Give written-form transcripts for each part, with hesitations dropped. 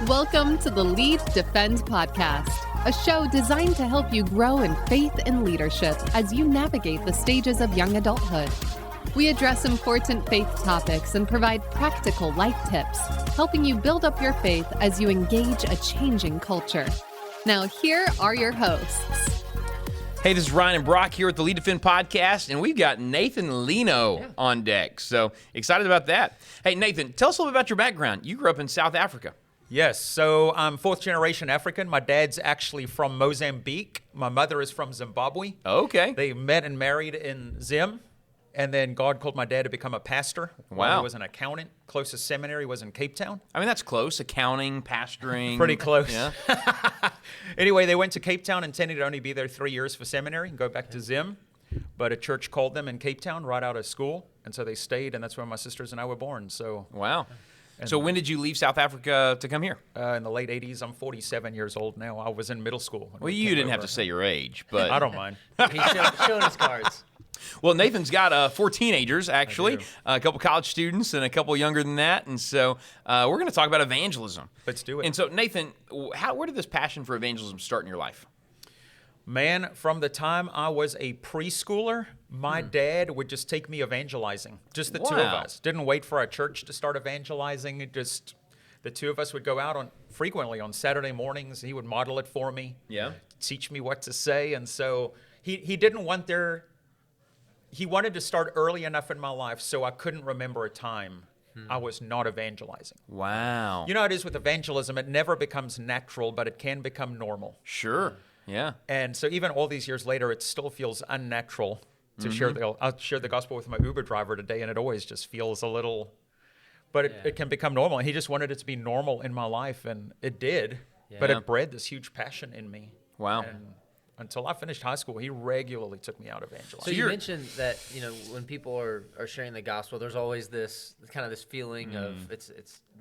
Welcome to the Lead Defend podcast, a show designed to help you grow in faith and leadership as you navigate the stages of young adulthood. We address important faith topics and provide practical life tips, helping you build up your faith as you engage a changing culture. Now, here are your hosts. Hey, this is Ryan and Brock here at the Lead Defend podcast, and we've got Nathan Lino on deck. So excited about that. Hey, Nathan, tell us a little bit about your background. You grew up in South Africa. Yes, so I'm fourth generation African. My dad's actually from Mozambique. My mother is from Zimbabwe. Okay. They met and married in Zim, and then God called my dad to become a pastor. Wow. He was an accountant. Closest seminary was in Cape Town. I mean, that's close. Accounting, pastoring. Pretty close. Yeah. Anyway, they went to Cape Town, intending to only be there 3 years for seminary and go back to Zim. But a church called them in Cape Town right out of school, and so they stayed, and that's where my sisters and I were born. So Wow. So when did you leave South Africa to come here? in the late 80s, I'm 47 years old now. I was in middle school. Well, you didn't have to say your age, but I don't mind. He's showing his cards. Well, Nathan's got 4 teenagers, actually, do. a couple college students and a couple younger than that. And so we're going to talk about evangelism. Let's do it. And so, Nathan, where did this passion for evangelism start in your life? Man, from the time I was a preschooler, my dad would just take me evangelizing. Just the two of Wow. us. Didn't wait for our church to start evangelizing. It just, the two of us would go out frequently on Saturday mornings. He would model it for me. Yeah. Teach me what to say. And so he didn't want he wanted to start early enough in my life so I couldn't remember a time I was not evangelizing. Wow. You know how it is with evangelism. It never becomes natural, but it can become normal. Sure. Yeah. And so even all these years later, it still feels unnatural to share I'll share the gospel with my Uber driver today, and it always just feels a little, but it can become normal. And he just wanted it to be normal in my life, and it did. But Yeah. it bred this huge passion in me. Wow. And until I finished high school, he regularly took me out evangelizing. So you mentioned that, when people are sharing the gospel, there's always this kind of this feeling of it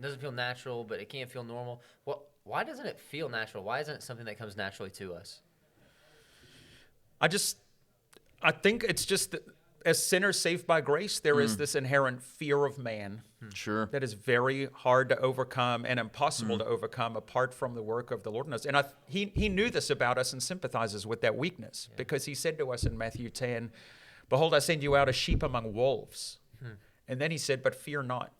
doesn't feel natural, but it can't feel normal. Well, why doesn't it feel natural? Why isn't it something that comes naturally to us? I think it's just that as sinners saved by grace, there is this inherent fear of man. Sure. That is very hard to overcome and impossible to overcome apart from the work of the Lord in us. And he knew this about us and sympathizes with that weakness because he said to us in Matthew 10, "Behold, I send you out as sheep among wolves." And then he said, "But fear not."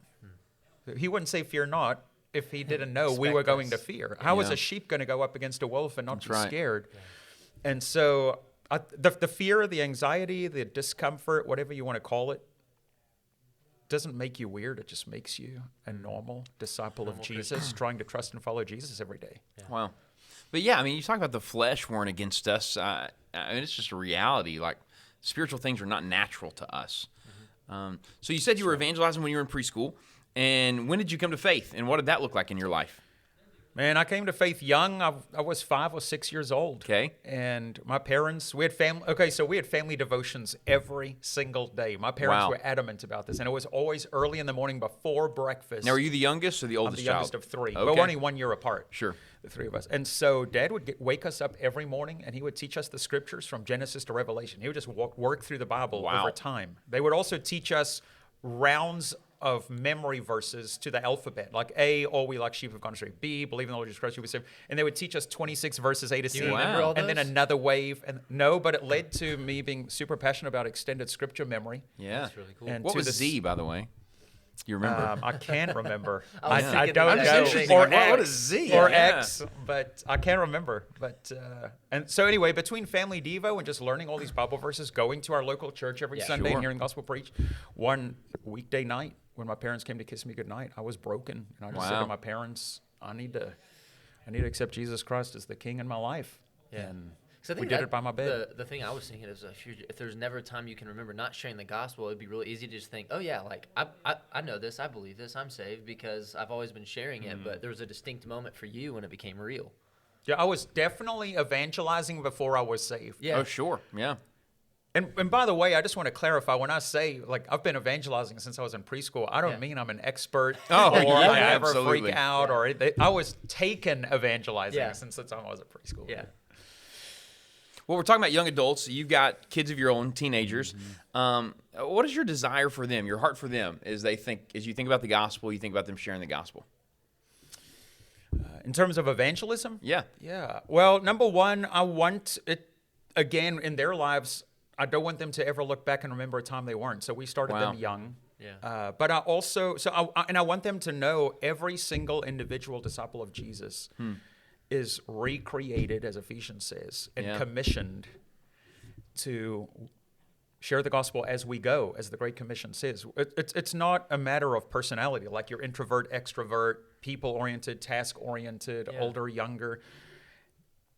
He wouldn't say fear not if he didn't know we were going to fear. How is Yeah. a sheep going to go up against a wolf and not That's be right. scared? And so the fear, the anxiety, the discomfort, whatever you want to call it, doesn't make you weird. It just makes you a normal disciple of Jesus, trying to trust and follow Jesus every day. Wow. But yeah, I mean, you talk about the flesh warring against us. I mean, it's just a reality. Like, spiritual things are not natural to us. So you said you were evangelizing when you were in preschool. And when did you come to faith? And what did that look like in your life? Man, I came to faith young. I was 5 or 6 years old. Okay. And my parents, we had family devotions every single day. My parents Wow. were adamant about this. And it was always early in the morning before breakfast. Now, are you the youngest or the I'm oldest the child? youngest of 3, Okay. but we're only 1 year apart. Sure. The 3 of us. And so Dad would wake us up every morning, and he would teach us the scriptures from Genesis to Revelation. He would just work through the Bible Wow. over time. They would also teach us rounds of memory verses to the alphabet, like A, all we like sheep have gone astray. B, believe in the Lord Jesus Christ, you will be saved. And they would teach us 26 verses A to C. you remember all And then those? another wave. And no, but it led to me being super passionate about extended scripture memory. Yeah. That's really cool. And What to was this- Z, by the way? You remember? I can't remember. I was I thinking don't that know. interesting. Or What- what X, is Z? Or Yeah. X, but I can't remember. But and so anyway, between Family Devo and just learning all these Bible verses, going to our local church every Sunday Sure. and hearing gospel preached, one weekday night when my parents came to kiss me goodnight, I was broken, and I just said Wow. to my parents, I need to accept Jesus Christ as the King in my life. Yeah. And So I we think did that it by my bed. The thing I was thinking is if there's never a time you can remember not sharing the gospel, it'd be really easy to just think, oh yeah, like I know this, I believe this, I'm saved because I've always been sharing it. But there was a distinct moment for you when it became real. Yeah, I was definitely evangelizing before I was saved. Yeah. Oh, sure. Yeah. And by the way, I just want to clarify, when I say, like, I've been evangelizing since I was in preschool, I don't mean I'm an expert Oh, or yeah, I never absolutely. freak out. Or I was taken evangelizing Yeah. since the time I was at preschool. Yeah. Well, we're talking about young adults. You've got kids of your own, teenagers. What is your desire for them, your heart for them, as you think about the gospel, you think about them sharing the gospel? In terms of evangelism? Yeah. Yeah. Well, number one, I want it, again, in their lives, I don't want them to ever look back and remember a time they weren't. So we started Wow. them young. Yeah. But I also, I want them to know every single individual disciple of Jesus is recreated, as Ephesians says, and Yeah. commissioned to share the gospel as we go, as the Great Commission says. It's not a matter of personality, like you're introvert, extrovert, people-oriented, task-oriented, Yeah. older, younger.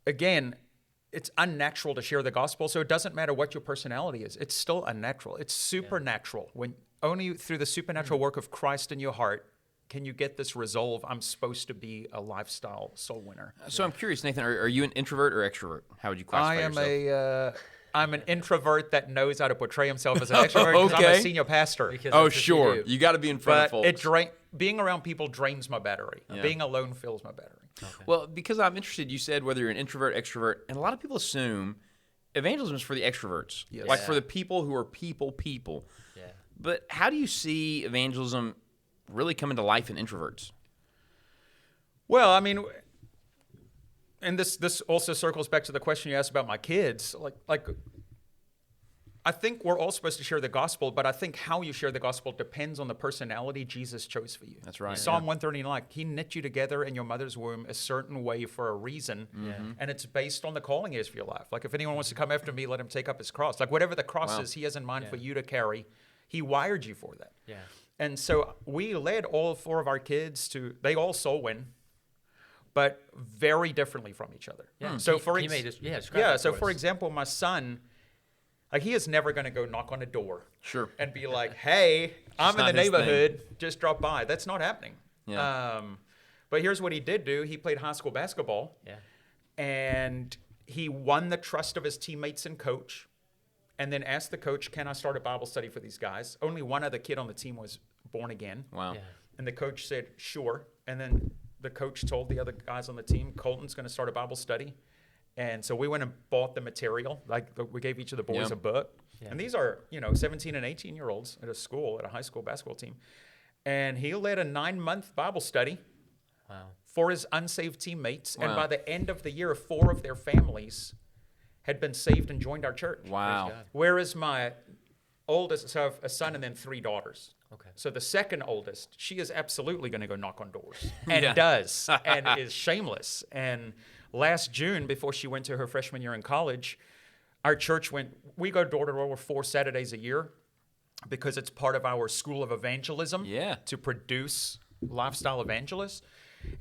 Again, it's unnatural to share the gospel, so it doesn't matter what your personality is. It's still unnatural. It's supernatural. When only through the supernatural work of Christ in your heart can you get this resolve, I'm supposed to be a lifestyle soul winner. So I'm curious, Nathan, are you an introvert or extrovert? How would you classify yourself? I'm an introvert that knows how to portray himself as an extrovert because I'm Okay. a senior pastor. Because Oh, that's what sure. you do. You got to be in front of But folks. being around people drains my battery. Yeah. Being alone fills my battery. Well, because I'm interested, you said whether you're an introvert, extrovert, and a lot of people assume evangelism is for the extroverts, Yes. like Yeah. for the people who are people. Yeah. But how do you see evangelism really coming to life in introverts? Well, I mean, and this also circles back to the question you asked about my kids. Like, I think we're all supposed to share the gospel, but I think how you share the gospel depends on the personality Jesus chose for you. That's right, Psalm yeah. 139, like, he knit you together in your mother's womb a certain way for a reason, and it's based on the calling he has for your life. Like, if anyone wants to come after me, let him take up his cross. Like, whatever the cross Wow. is he has in mind Yeah. for you to carry, he wired you for that. Yeah. And so we led all 4 of our kids they all soul win, but very differently from each other. Yeah. So Describe that so for for us. example, my son, like, he is never going to go knock on a door Sure. and be like, "Hey, I'm in not the his neighborhood, just drop by." That's not happening. Yeah. But here's what he did do. He played high school basketball, Yeah. and he won the trust of his teammates and coach, and then asked the coach, "Can I start a Bible study for these guys?" Only one other kid on the team was born again. Wow. Yeah. And the coach said, "Sure." And then the coach told the other guys on the team, "Colton's going to start a Bible study." And so we went and bought the material. Like, we gave each of the boys Yeah. a book. Yeah. And these are, 17 and 18-year-olds at a high school basketball team. And he led a 9-month Bible study Wow. for his unsaved teammates. And Wow. by the end of the year, 4 of their families had been saved and joined our church. Wow. God. Whereas my oldest, so I have a son and then 3 daughters. Okay. So the second oldest, she is absolutely going to go knock on doors, and Yeah. does, and is shameless. And last June, before she went to her freshman year in college, our church we go door to door 4 Saturdays a year because it's part of our school of evangelism Yeah. to produce lifestyle evangelists.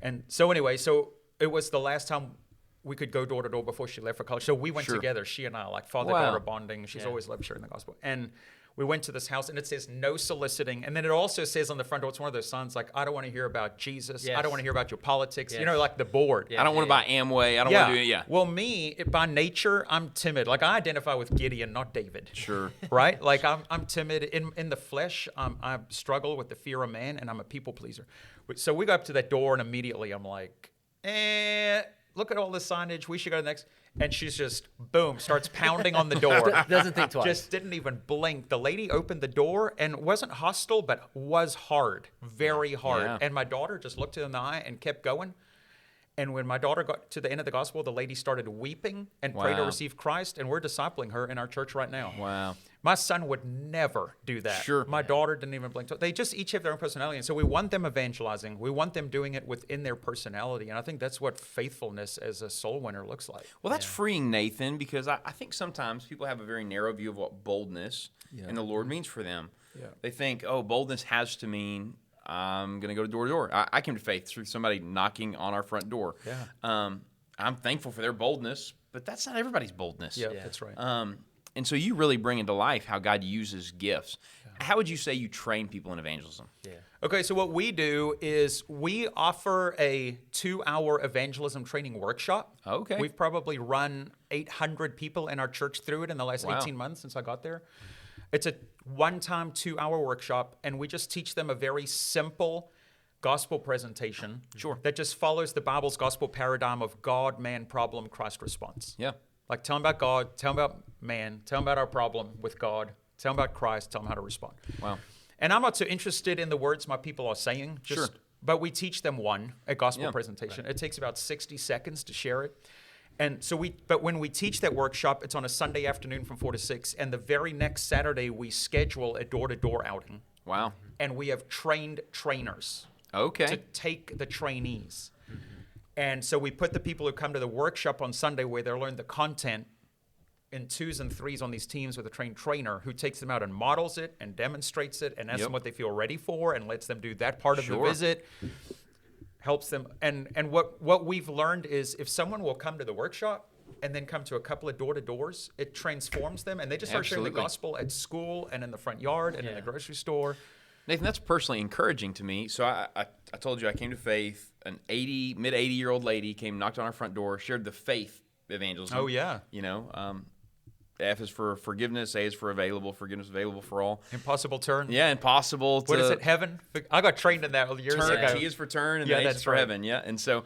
And so anyway, so it was the last time we could go door to door before she left for college. So we went Sure. together, she and I, like Wow. father-daughter bonding. She's Yeah. always loved sharing the gospel. And we went to this house, and it says no soliciting. And then it also says on the front door, it's one of those signs like, "I don't want to hear about Jesus. I Yes. don't want to hear about your politics." Yes. Like the board. Yeah. I don't want to buy Amway. I don't want to do it. Yeah. Well, by nature, I'm timid. Like, I identify with Gideon, not David. Sure. Right? Like, I'm timid. In the flesh, I struggle with the fear of man, and I'm a people pleaser. So we go up to that door, and immediately I'm like, look at all the signage. We should go to the next. And she's just, boom, starts pounding on the door. Doesn't think twice. Just didn't even blink. The lady opened the door and wasn't hostile, but was hard, very hard. Yeah. And my daughter just looked her in the eye and kept going. And when my daughter got to the end of the gospel, the lady started weeping and prayed to Wow. receive Christ. And we're discipling her in our church right now. Wow. My son would never do that. Sure. My daughter didn't even blink. They just each have their own personality. And so we want them evangelizing. We want them doing it within their personality. And I think that's what faithfulness as a soul winner looks like. Well, that's freeing, Nathan, because I think sometimes people have a very narrow view of what boldness in the Lord means for them. Yeah. They think, boldness has to mean I'm going to go door to door. I came to faith through somebody knocking on our front door. Yeah. I'm thankful for their boldness, but that's not everybody's boldness. Yeah, Yeah. that's right. And so you really bring into life how God uses gifts. How would you say you train people in evangelism? Yeah. Okay, so what we do is we offer a 2-hour evangelism training workshop. Okay. We've probably run 800 people in our church through it in the last Wow. 18 months since I got there. It's a one-time 2-hour workshop, and we just teach them a very simple gospel presentation. Sure. That just follows the Bible's gospel paradigm of God, man, problem, Christ response. Yeah. Like, tell them about God, tell them about man, tell them about our problem with God, tell them about Christ, tell them how to respond. Wow. And I'm not so interested in the words my people are saying. Just Sure. but we teach them a gospel Yeah. presentation. It takes about 60 seconds to share it. And so but when we teach that workshop, it's on a Sunday afternoon from 4 to 6. And the very next Saturday, we schedule a door-to-door outing. Wow. And we have trained trainers to Okay. take the trainees. And so we put the people who come to the workshop on Sunday where they learn the content in 2s and 3s on these teams with a trained trainer who takes them out and models it and demonstrates it and asks them what they feel ready for and lets them do that part of the visit. Helps them. And what we've learned is if someone will come to the workshop and then come to a couple of door-to-doors, it transforms them and they just start sharing the gospel at school and in the front yard and in the grocery store. Nathan, that's personally encouraging to me. So I told you I came to faith. An mid 80-year-old lady came, knocked on our front door, shared the faith evangelism. Oh, yeah. You know, F is for forgiveness, A is for available, forgiveness available for all. Impossible turn. Yeah, impossible to... What is it, heaven? I got trained in that years ago. T is for turn, and Yeah, the H that's is for right. heaven. Yeah, and so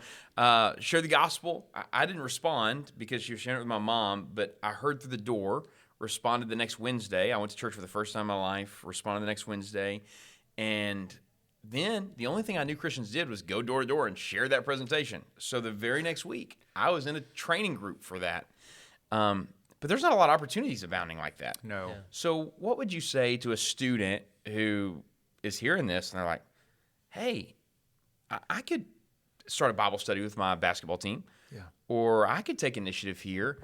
share the gospel. I didn't respond because she was sharing it with my mom, but I heard through the door, responded the next Wednesday. I went to church for the first time in my life, responded the next Wednesday, and then the only thing I knew Christians did was go door to door and share that presentation. So the very next week, I was in a training group for that. But there's not a lot of opportunities abounding like that. No. Yeah. So what would you say to a student who is hearing this and they're like, hey, I could start a Bible study with my basketball team, or I could take initiative here,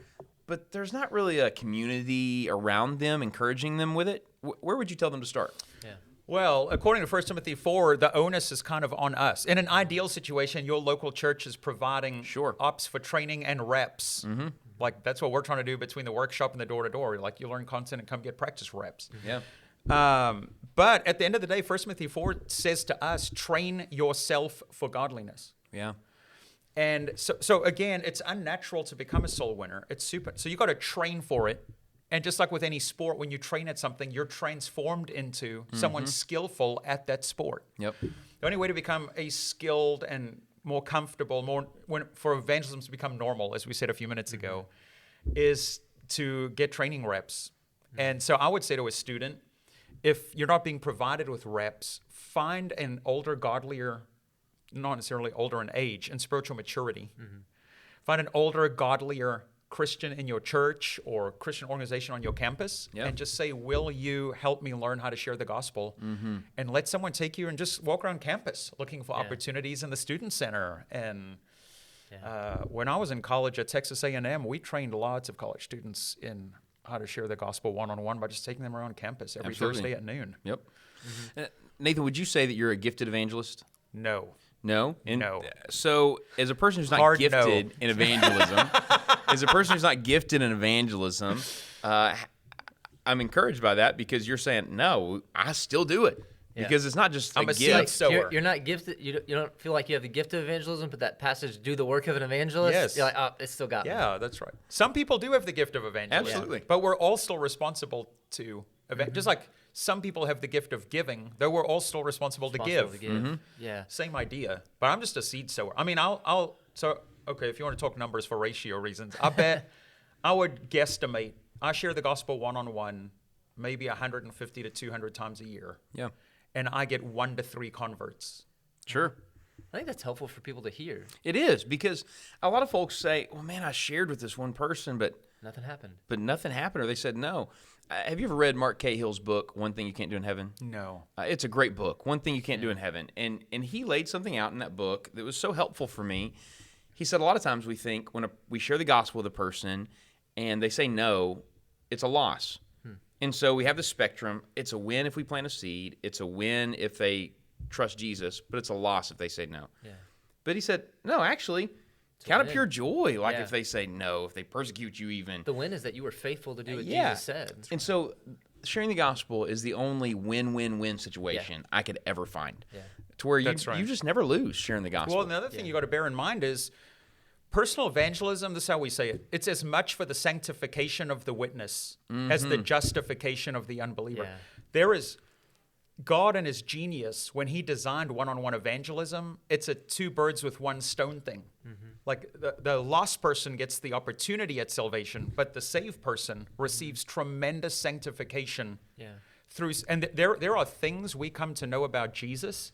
but there's not really a community around them encouraging them with it. Where would you tell them to start? Yeah. Well, according to 1 Timothy 4, the onus is kind of on us. In an ideal situation, your local church is providing ops for training and reps. Mm-hmm. Like, that's what we're trying to do between the workshop and the door-to-door. Like, you learn content and come get practice reps. Yeah. But at the end of the day, 1 Timothy 4 says to us, train yourself for godliness. Yeah. And so again, it's unnatural to become a soul winner. It's super. So you got to train for it. And just like with any sport, when you train at something, you're transformed into someone skillful at that sport. Yep. The only way to become a skilled and more comfortable, for evangelism to become normal, as we said a few minutes ago, is to get training reps. And so I would say to a student, if you're not being provided with reps, find an older, godlier, not necessarily older in age, and spiritual maturity. Find an older, godlier Christian in your church or Christian organization on your campus and just say, will you help me learn how to share the gospel? And let someone take you and just walk around campus looking for opportunities in the student center. And when I was in college at Texas A&M, we trained lots of college students in how to share the gospel one-on-one by just taking them around campus every Thursday at noon. Yep. Nathan, would you say that you're a gifted evangelist? No. No? No. So as a person who's not Hard gifted in evangelism, I'm encouraged by that because you're saying, no, I still do it. Yeah. Because it's not just I'm a gift. seed sower. You're not gifted. You don't feel like you have the gift of evangelism, but that passage, do the work of an evangelist. Yes. You're like, oh, it's still got me. Yeah, that's right. Some people do have the gift of evangelism. Absolutely. But we're all still responsible to just like some people have the gift of giving, though we're all still responsible to give. Yeah. Same idea. But I'm just a seed sower. I mean, okay, if you want to talk numbers for ratio reasons, I bet I would guesstimate I share the gospel one-on-one maybe 150 to 200 times a year. Yeah. And I get 1 to 3 converts. Sure. I think that's helpful for people to hear. It is, because a lot of folks say, well, man, I shared with this one person, but Nothing happened. Or they said no. Have you ever read Mark Cahill's book, One Thing You Can't Do in Heaven? No. It's a great book, One Thing You Can't Do in Heaven. And he laid something out in that book that was so helpful for me. He said a lot of times we think when we share the gospel with a person and they say no, it's a loss. And so we have the spectrum. It's a win if we plant a seed. It's a win if they trust Jesus, but it's a loss if they say no. Yeah. But he said, no, actually, count it pure joy. Like Yeah. if they say no, if they persecute you even. The win is that you were faithful to do what Yeah. Jesus said. And so sharing the gospel is the only win-win-win situation I could ever find. Yeah. To where That's right. you just never lose sharing the gospel. Well, another thing you got to bear in mind is personal evangelism, this is how we say it, it's as much for the sanctification of the witness as the justification of the unbeliever. Yeah. There is God and his genius, when he designed one-on-one evangelism, it's a 2 birds with 1 stone thing. Like the lost person gets the opportunity at salvation, but the saved person receives tremendous sanctification Yeah. through. And there are things we come to know about Jesus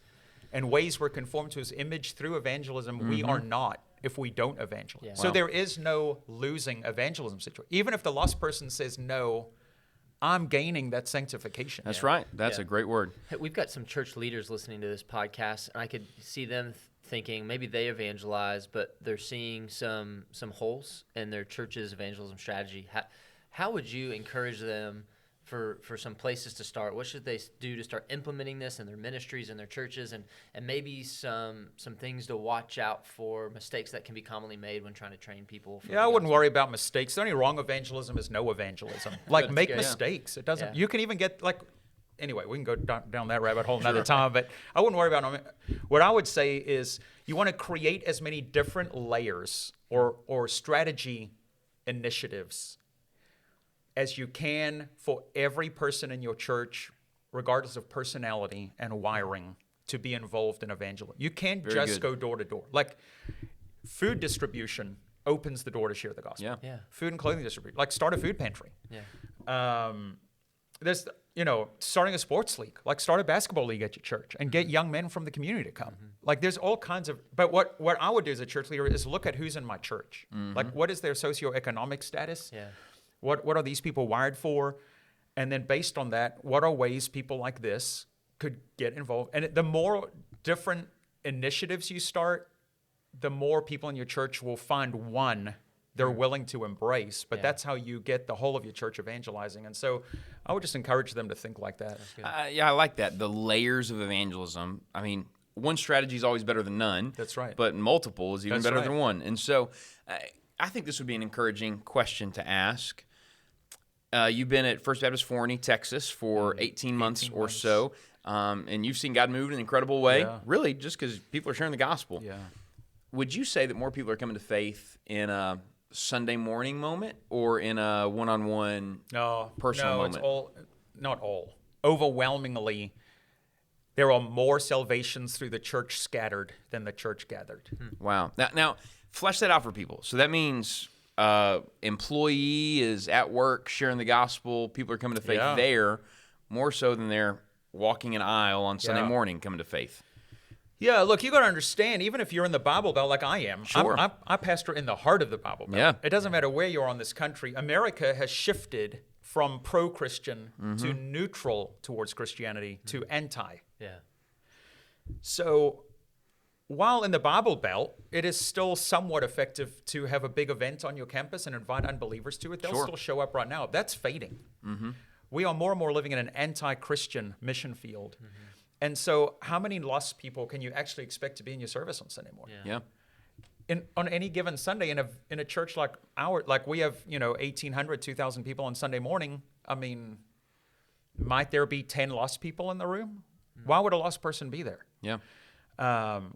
and ways we're conformed to his image through evangelism, we are not if we don't evangelize. Yeah. So Wow. there is no losing evangelism situation. Even if the lost person says no, I'm gaining that sanctification. That's right. That's Yeah. a great word. Hey, we've got some church leaders listening to this podcast, and I could see them thinking maybe they evangelize, but they're seeing some holes in their church's evangelism strategy. How would you encourage them for some places to start? What should they do to start implementing this in their ministries and their churches, and maybe some things to watch out for, mistakes that can be commonly made when trying to train people? For Yeah, I wouldn't worry about mistakes. The only wrong evangelism is no evangelism. Like, make good. mistakes. It doesn't. Yeah. You can even get anyway, we can go down that rabbit hole another time. But I wouldn't worry about it. What I would say is you want to create as many different layers or strategy initiatives as you can for every person in your church, regardless of personality and wiring, to be involved in evangelism. You can't Very just good. go door to door. Like, food distribution opens the door to share the gospel. Yeah. Yeah. Food and clothing distribution. Like, start a food pantry. Yeah. There's, starting a sports league. Like, start a basketball league at your church and get young men from the community to come. Like, there's all kinds of, but what I would do as a church leader is look at who's in my church. Like, what is their socioeconomic status? Yeah. What are these people wired for? And then based on that, what are ways people like this could get involved? And the more different initiatives you start, the more people in your church will find one they're willing to embrace. But Yeah. that's how you get the whole of your church evangelizing. And so I would just encourage them to think like that. Yeah, I like that. The layers of evangelism. I mean, one strategy is always better than none. That's right. But multiple is even That's better right. than one. And so I think this would be an encouraging question to ask. You've been at First Baptist Forney, Texas for 18 months or so, and you've seen God move in an incredible way, Yeah. really just because people are sharing the gospel. Yeah. Would you say that more people are coming to faith in a Sunday morning moment or in a one-on-one personal moment? It's not all. Overwhelmingly, there are more salvations through the church scattered than the church gathered. Wow. Now, flesh that out for people. So that means employee is at work sharing the gospel. People are coming to faith Yeah. there more so than they're walking an aisle on Sunday Yeah. morning coming to faith. Yeah, look, you got to understand, even if you're in the Bible Belt like I am, Sure. I pastor in the heart of the Bible Belt. Yeah. It doesn't matter where you are in this country. America has shifted from pro-Christian to neutral towards Christianity to anti. Yeah. So while in the Bible Belt, it is still somewhat effective to have a big event on your campus and invite unbelievers to it. They'll Sure. still show up right now. That's fading. We are more and more living in an anti-Christian mission field. And so how many lost people can you actually expect to be in your service on Sunday morning? Yeah. On any given Sunday in a church like we have, 1,800, 2,000 people on Sunday morning. I mean, might there be 10 lost people in the room? Why would a lost person be there? Yeah.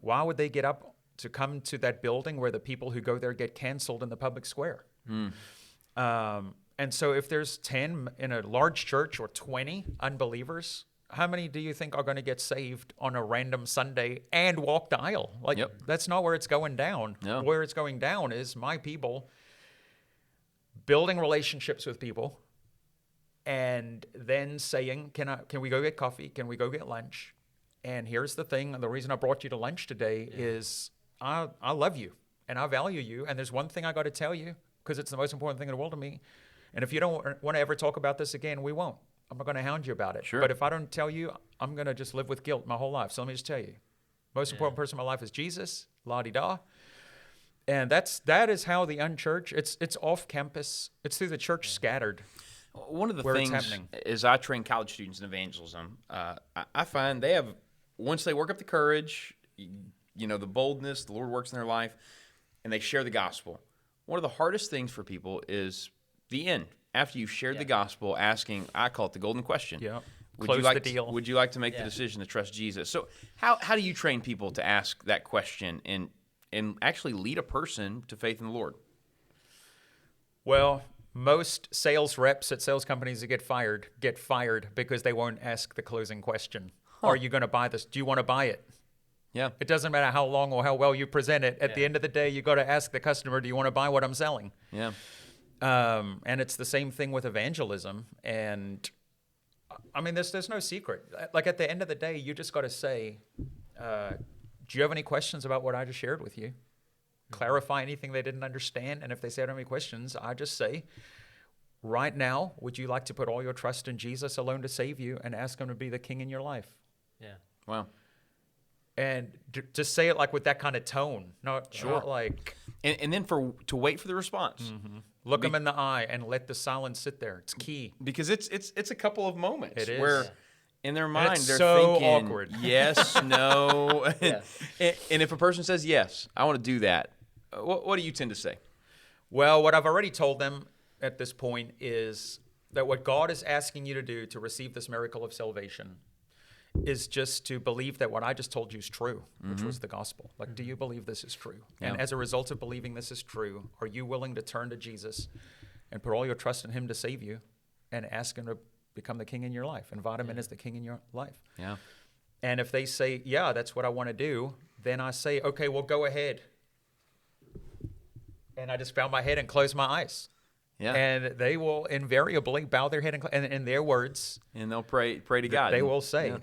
Why would they get up to come to that building where the people who go there get canceled in the public square? And so if there's 10 in a large church or 20 unbelievers, how many do you think are going to get saved on a random Sunday and walk the aisle? Like, Yep. that's not where it's going down. No. Where it's going down is my people building relationships with people and then saying, can we go get coffee? Can we go get lunch? And here's the thing, and the reason I brought you to lunch today is I love you and I value you. And there's one thing I got to tell you because it's the most important thing in the world to me. And if you don't want to ever talk about this again, we won't. I'm not going to hound you about it. Sure. But if I don't tell you, I'm going to just live with guilt my whole life. So let me just tell you. Most important person in my life is Jesus, la-di-da. And that is how the unchurched, it's off campus. It's through the church scattered. One of the where it's things happening. is I train college students in evangelism. I find they have, once they work up the courage, the boldness, the Lord works in their life, and they share the gospel. One of the hardest things for people is the end. After you've shared the gospel, asking, I call it the golden question. Yeah. Would Close you like the deal. Would you like to make the decision to trust Jesus? So how do you train people to ask that question and actually lead a person to faith in the Lord? Well, most sales reps at sales companies that get fired because they won't ask the closing question. Are you going to buy this? Do you want to buy it? Yeah. It doesn't matter how long or how well you present it. At the end of the day, you got to ask the customer, do you want to buy what I'm selling? Yeah. And it's the same thing with evangelism. And I mean, there's no secret. Like at the end of the day, you just got to say, do you have any questions about what I just shared with you? Clarify anything they didn't understand. And if they say I don't have any questions, I just say, right now, would you like to put all your trust in Jesus alone to save you and ask him to be the king in your life? Yeah. Wow. And just say it like with that kind of tone, not like... And then to wait for the response. Look them in the eye and let the silence sit there. It's key. Because it's a couple of moments It is. where in their mind it's they're so thinking, awkward. yes, no. Yeah. And if a person says, yes, I want to do that, what do you tend to say? Well, what I've already told them at this point is that what God is asking you to do to receive this miracle of salvation is just to believe that what I just told you is true, which was the gospel. Like, do you believe this is true? Yeah. And as a result of believing this is true, are you willing to turn to Jesus and put all your trust in him to save you and ask him to become the king in your life, invite him in as the king in your life? Yeah. And if they say, yeah, that's what I want to do, then I say, okay, well, go ahead. And I just bow my head and close my eyes. Yeah. And they will invariably bow their head and in their words, And they'll pray to God. they will say, Yeah.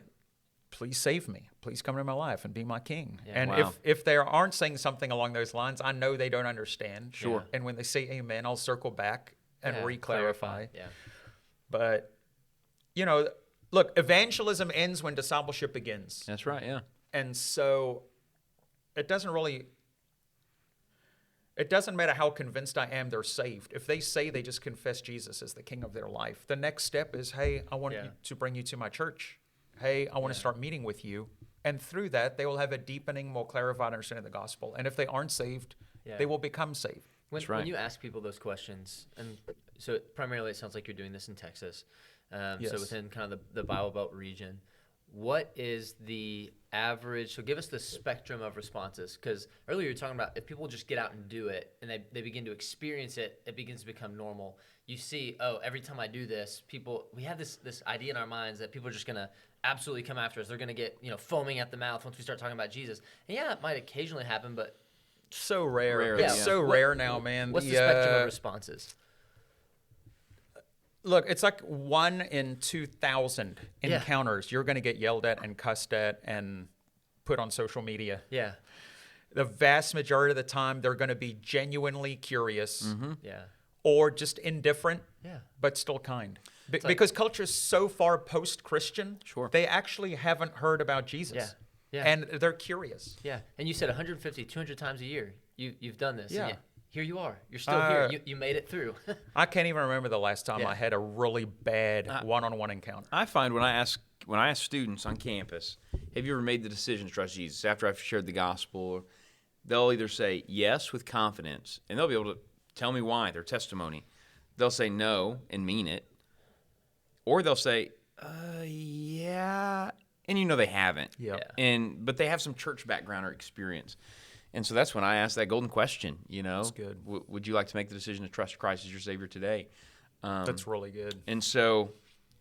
please save me. Please come into my life and be my king. Yeah. And Wow. if they aren't saying something along those lines, I know they don't understand. Sure. And when they say amen, I'll circle back and Yeah, re-clarify. Yeah. But, you know, look, evangelism ends when discipleship begins. That's right, yeah. And so it doesn't matter how convinced I am they're saved. If they say they just confess Jesus as the king of their life, the next step is, hey, I want you to bring you to my church. Hey, I want to start meeting with you. And through that, they will have a deepening, more clarified understanding of the gospel. And if they aren't saved, they will become saved. When you ask people those questions, and so primarily it sounds like you're doing this in Texas, Yes. so within kind of the Bible Belt region, what is the average? So give us the spectrum of responses, because earlier you were talking about if people just get out and do it and they begin to experience it, it begins to become normal. You see, every time I do this, we have this idea in our minds that people are just going to absolutely come after us. They're going to get foaming at the mouth once we start talking about Jesus. And yeah, it might occasionally happen, but So rare. Yeah. It's so rare now, man. what's the spectrum of responses? Look, it's like 1 in 2,000 encounters you're going to get yelled at and cussed at and put on social media. Yeah. The vast majority of the time, they're going to be genuinely curious Yeah. or just indifferent, Yeah. but still kind. like- Because culture is so far post-Christian, Sure. they actually haven't heard about Jesus. Yeah. Yeah. And they're curious. Yeah, and you said 150, 200 times a year you've done this. Yeah. And yet here you are. You're still here. You made it through. I can't even remember the last time Yeah. I had a really bad one-on-one encounter. I find when I ask students on campus, have you ever made the decision to trust Jesus after I've shared the gospel, they'll either say yes with confidence, and they'll be able to tell me why, their testimony. They'll say no and mean it, or they'll say, yeah, and they haven't. Yep. But they have some church background or experience. And so that's when I ask that golden question, That's good. Would you like to make the decision to trust Christ as your Savior today? That's really good. And so,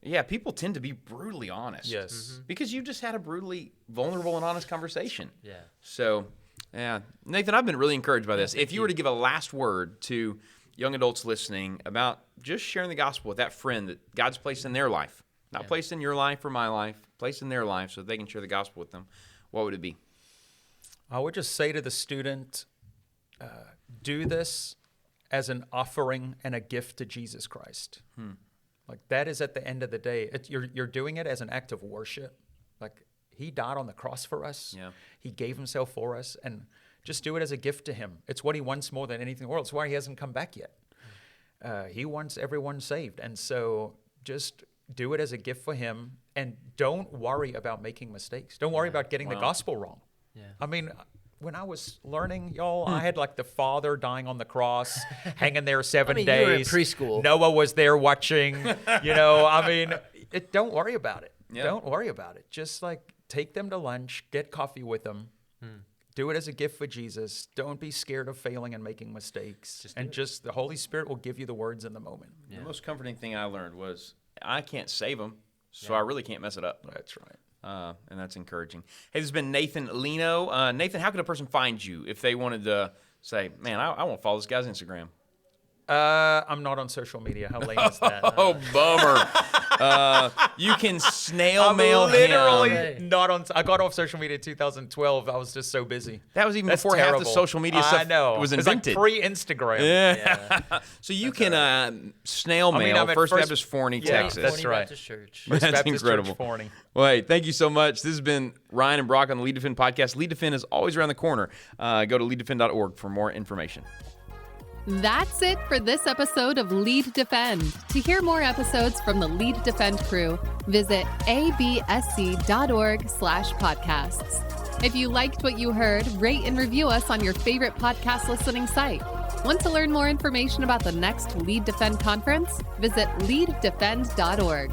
yeah, people tend to be brutally honest. Yes. Because you just had a brutally vulnerable and honest conversation. Yeah. So, yeah. Nathan, I've been really encouraged by this. If you were to give a last word to young adults listening about just sharing the gospel with that friend that God's placed in their life, not placed in your life or my life, placed in their life so they can share the gospel with them, what would it be? I would just say to the student, do this as an offering and a gift to Jesus Christ. Like that is at the end of the day. You're doing it as an act of worship. Like he died on the cross for us. Yeah. He gave himself for us. And just do it as a gift to him. It's what he wants more than anything in the world. It's why he hasn't come back yet. He wants everyone saved. And so just do it as a gift for him. And don't worry about making mistakes. Don't worry about getting the gospel wrong. Yeah. I mean, when I was learning, y'all, I had like the Father dying on the cross, hanging there 7 days. You were in preschool. Noah was there watching. Don't worry about it. Yeah. Don't worry about it. Just like take them to lunch, get coffee with them. Do it as a gift for Jesus. Don't be scared of failing and making mistakes. Just the Holy Spirit will give you the words in the moment. The most comforting thing I learned was I can't save them, so I really can't mess it up. That's right. And that's encouraging. Hey, this has been Nathan Lino. Nathan, how could a person find you if they wanted to say, man, I want to follow this guy's Instagram? I'm not on social media. How lame is that? Oh, bummer. You can snail I'm mail literally him. not on. I got off social media in 2012. I was just so busy. That was even That's before half terrible. the social media stuff I know. was It's invented. like pre-Instagram. Yeah. So you can snail mail I'm at First First- Baptist Forney, Yeah, Texas. that's Forney right. Baptist Church. First That's Baptist incredible. Church Forney. Well, hey, thank you so much. This has been Ryan and Brock on the Lead Defend podcast. Lead Defend is always around the corner. Go to leaddefend.org for more information. That's it for this episode of Lead Defend. To hear more episodes from the Lead Defend crew, visit absc.org/podcasts. If you liked what you heard, rate and review us on your favorite podcast listening site. Want to learn more information about the next Lead Defend conference? Visit leaddefend.org.